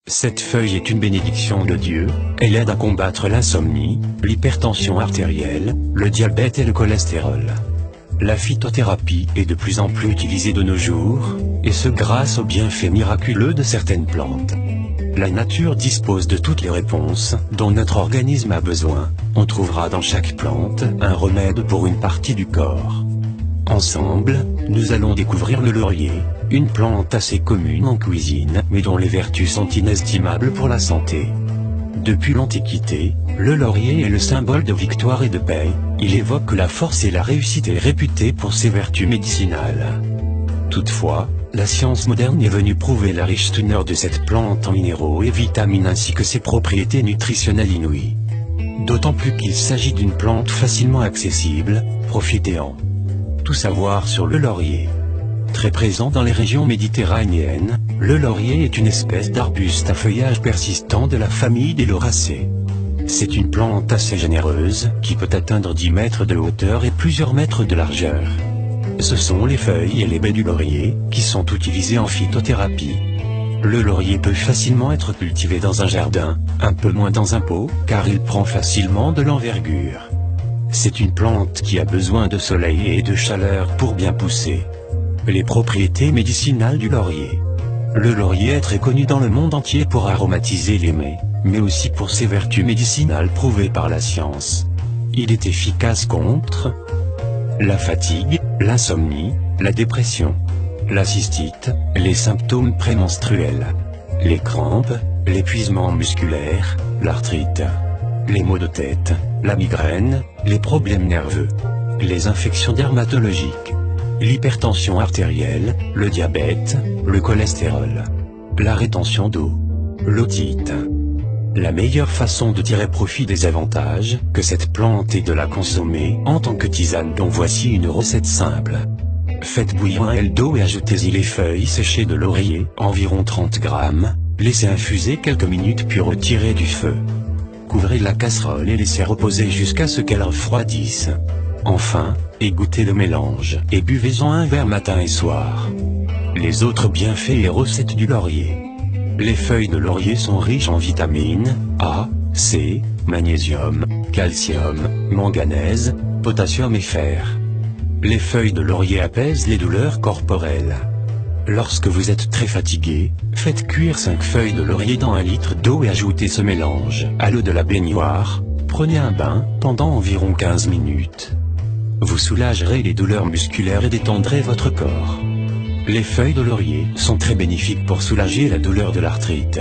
Cette feuille est une bénédiction de Dieu, elle aide à combattre l'insomnie, l'hypertension artérielle, le diabète et le cholestérol. La phytothérapie est de plus en plus utilisée de nos jours, et ce grâce aux bienfaits miraculeux de certaines plantes. La nature dispose de toutes les réponses dont notre organisme a besoin. On trouvera dans chaque plante un remède pour une partie du corps. Ensemble, nous allons découvrir le laurier, une plante assez commune en cuisine mais dont les vertus sont inestimables pour la santé. Depuis l'Antiquité, le laurier est le symbole de victoire et de paix, il évoque la force et la réussite et est réputé pour ses vertus médicinales. Toutefois, la science moderne est venue prouver la riche teneur de cette plante en minéraux et vitamines ainsi que ses propriétés nutritionnelles inouïes. D'autant plus qu'il s'agit d'une plante facilement accessible, profitez-en. Tout savoir sur le laurier. Très présent dans les régions méditerranéennes, le laurier est une espèce d'arbuste à feuillage persistant de la famille des lauracées. C'est une plante assez généreuse, qui peut atteindre 10 mètres de hauteur et plusieurs mètres de largeur. Ce sont les feuilles et les baies du laurier, qui sont utilisées en phytothérapie. Le laurier peut facilement être cultivé dans un jardin, un peu moins dans un pot, car il prend facilement de l'envergure. C'est une plante qui a besoin de soleil et de chaleur pour bien pousser. Les propriétés médicinales du laurier. Le laurier est très connu dans le monde entier pour aromatiser les mets, mais aussi pour ses vertus médicinales prouvées par la science. Il est efficace contre la fatigue, l'insomnie, la dépression, la cystite, les symptômes prémenstruels, les crampes, l'épuisement musculaire, l'arthrite, les maux de tête, la migraine, les problèmes nerveux, les infections dermatologiques, l'hypertension artérielle, le diabète, le cholestérol, la rétention d'eau, l'otite. La meilleure façon de tirer profit des avantages que cette plante est de la consommer en tant que tisane, dont voici une recette simple. Faites bouillir un L d'eau et ajoutez-y les feuilles séchées de laurier, environ 30 grammes, laissez infuser quelques minutes puis retirez du feu. Couvrez la casserole et laissez reposer jusqu'à ce qu'elle refroidisse. Enfin, égouttez le mélange et buvez-en un verre matin et soir. Les autres bienfaits et recettes du laurier. Les feuilles de laurier sont riches en vitamines A, C, magnésium, calcium, manganèse, potassium et fer. Les feuilles de laurier apaisent les douleurs corporelles. Lorsque vous êtes très fatigué, faites cuire 5 feuilles de laurier dans 1 litre d'eau et ajoutez ce mélange à l'eau de la baignoire. Prenez un bain pendant environ 15 minutes. Vous soulagerez les douleurs musculaires et détendrez votre corps. Les feuilles de laurier sont très bénéfiques pour soulager la douleur de l'arthrite.